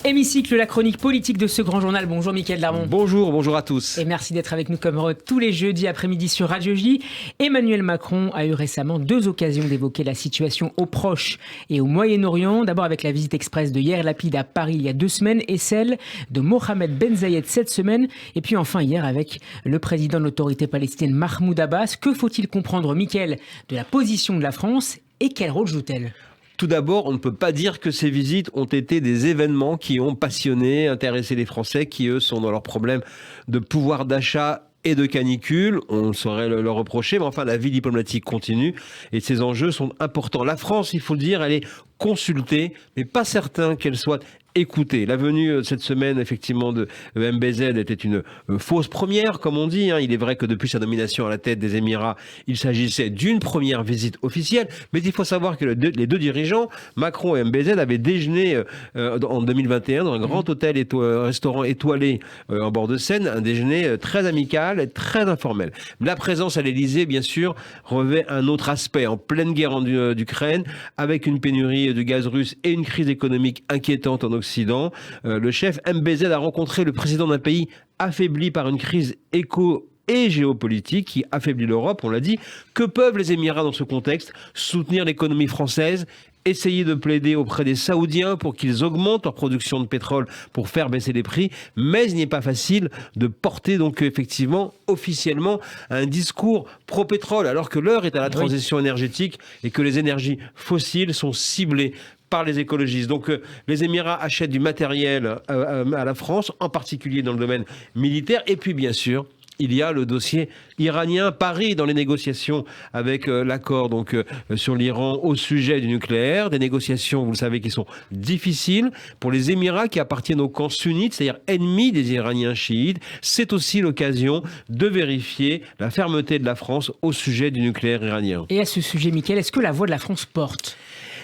Hémicycle, la chronique politique de ce grand journal. Bonjour Mickaël Darmon. Bonjour à tous. Et merci d'être avec nous comme tous les jeudis après-midi sur Radio J. Emmanuel Macron a eu récemment 2 occasions d'évoquer la situation au Proche et au Moyen-Orient. D'abord avec la visite express de Yair Lapid à Paris il y a 2 semaines et celle de Mohamed Ben Zayed cette semaine. Et puis enfin hier avec le président de l'autorité palestinienne Mahmoud Abbas. Que faut-il comprendre, Mickaël, de la position de la France et quel rôle joue-t-elle ? Tout d'abord, on ne peut pas dire que ces visites ont été des événements qui ont passionné, intéressé les Français, qui eux sont dans leurs problèmes de pouvoir d'achat et de canicule. On saurait le reprocher, mais enfin la vie diplomatique continue et ces enjeux sont importants. La France, il faut le dire, elle est consultée, mais pas certain qu'elle soit écoutez, la venue cette semaine, effectivement, de MBZ était une fausse première, comme on dit. Il est vrai que depuis sa nomination à la tête des Émirats, il s'agissait d'une première visite officielle. Mais il faut savoir que les deux dirigeants, Macron et MBZ, avaient déjeuné en 2021 dans un grand hôtel restaurant étoilé en bord de Seine. Un déjeuner très amical et très informel. La présence à l'Élysée, bien sûr, revêt un autre aspect. En pleine guerre en Ukraine, avec une pénurie de gaz russe et une crise économique inquiétante en Occident, le chef MBZ a rencontré le président d'un pays affaibli par une crise éco et géopolitique qui affaiblit l'Europe, on l'a dit. Que peuvent les Émirats dans ce contexte? Soutenir l'économie française, essayer de plaider auprès des Saoudiens pour qu'ils augmentent leur production de pétrole pour faire baisser les prix, mais il n'est pas facile de porter donc effectivement officiellement un discours pro-pétrole alors que l'heure est à la transition énergétique et que les énergies fossiles sont ciblées par les écologistes. Donc les Émirats achètent du matériel à la France, en particulier dans le domaine militaire. Et puis bien sûr, il y a le dossier iranien. Paris dans les négociations avec l'accord donc sur l'Iran au sujet du nucléaire. Des négociations, vous le savez, qui sont difficiles pour les Émirats qui appartiennent au camp sunnite, c'est-à-dire ennemis des Iraniens chiites. C'est aussi l'occasion de vérifier la fermeté de la France au sujet du nucléaire iranien. Et à ce sujet, Mickaël, est-ce que la voix de la France porte ?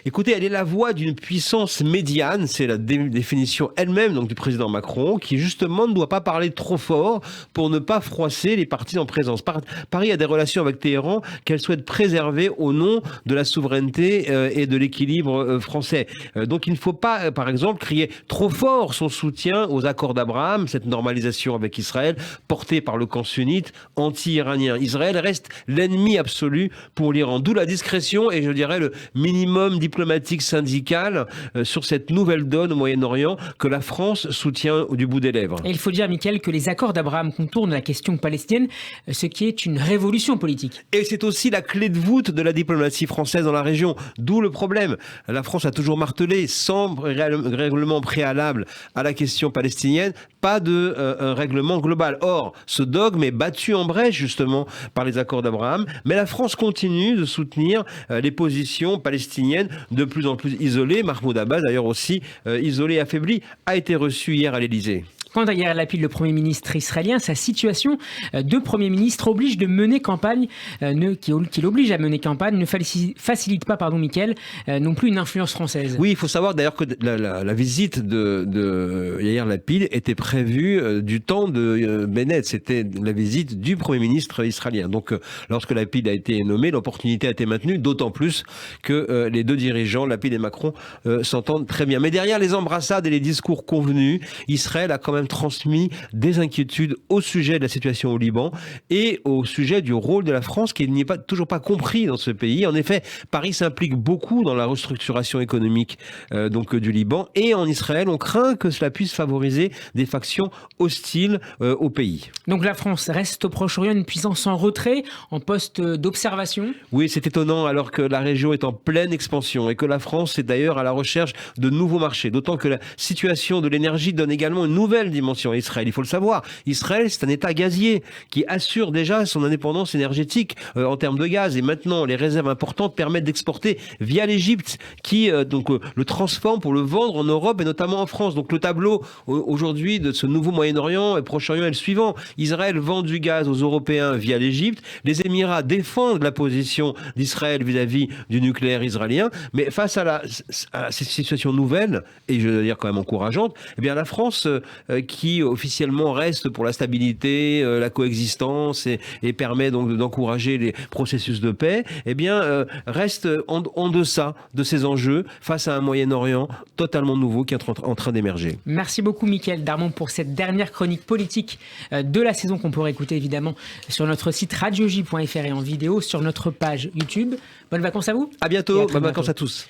Écoutez, elle est la voix d'une puissance médiane, c'est la définition elle-même donc du président Macron, qui justement ne doit pas parler trop fort pour ne pas froisser les partis en présence. Paris a des relations avec Téhéran qu'elle souhaite préserver au nom de la souveraineté et de l'équilibre français. Donc il ne faut pas, par exemple, crier trop fort son soutien aux accords d'Abraham, cette normalisation avec Israël, portée par le camp sunnite anti-iranien. Israël reste l'ennemi absolu pour l'Iran, d'où la discrétion et je dirais le minimum diplomatique syndical sur cette nouvelle donne au Moyen-Orient que la France soutient du bout des lèvres. Et il faut dire, Mickaël, que les accords d'Abraham contournent la question palestinienne, ce qui est une révolution politique. Et c'est aussi la clé de voûte de la diplomatie française dans la région, d'où le problème. La France a toujours martelé, sans règlement préalable à la question palestinienne, pas de règlement global. Or, ce dogme est battu en brèche justement par les accords d'Abraham, mais la France continue de soutenir les positions palestiniennes de plus en plus isolées. Mahmoud Abbas, d'ailleurs aussi isolé et affaibli, a été reçu hier à l'Élysée. Quant à Yair Lapid, le Premier ministre israélien, sa situation de Premier ministre oblige de mener campagne, qui l'oblige à mener campagne, ne facilite pas, Mickaël, non plus une influence française. Oui, il faut savoir d'ailleurs que la visite de Yair Lapid était prévue du temps de Bennett. C'était la visite du Premier ministre israélien. Donc, lorsque Lapid a été nommé, l'opportunité a été maintenue, d'autant plus que les deux dirigeants, Lapid et Macron, s'entendent très bien. Mais derrière les embrassades et les discours convenus, Israël a quand même transmis des inquiétudes au sujet de la situation au Liban et au sujet du rôle de la France qui n'est toujours pas compris dans ce pays. En effet, Paris s'implique beaucoup dans la restructuration économique du Liban et en Israël, on craint que cela puisse favoriser des factions hostiles au pays. Donc la France reste au Proche-Orient une puissance en retrait, en poste d'observation ? Oui, c'est étonnant alors que la région est en pleine expansion et que la France est d'ailleurs à la recherche de nouveaux marchés. D'autant que la situation de l'énergie donne également une nouvelle dimension à Israël. Il faut le savoir. Israël, c'est un État gazier qui assure déjà son indépendance énergétique en termes de gaz. Et maintenant, les réserves importantes permettent d'exporter via l'Égypte qui le transforme pour le vendre en Europe et notamment en France. Donc le tableau aujourd'hui de ce nouveau Moyen-Orient et Proche-Orient est le suivant. Israël vend du gaz aux Européens via l'Égypte. Les Émirats défendent la position d'Israël vis-à-vis du nucléaire israélien. Mais face à cette situation nouvelle, et je veux dire quand même encourageante, eh bien la France qui officiellement reste pour la stabilité, la coexistence et permet donc d'encourager les processus de paix, eh bien, reste en deçà de ces enjeux face à un Moyen-Orient totalement nouveau qui est en train d'émerger. Merci beaucoup, Mickaël Darmon, pour cette dernière chronique politique de la saison qu'on pourrait écouter évidemment sur notre site radioj.fr et en vidéo sur notre page YouTube. Bonnes vacances à vous. À bientôt. Bonnes vacances à tous.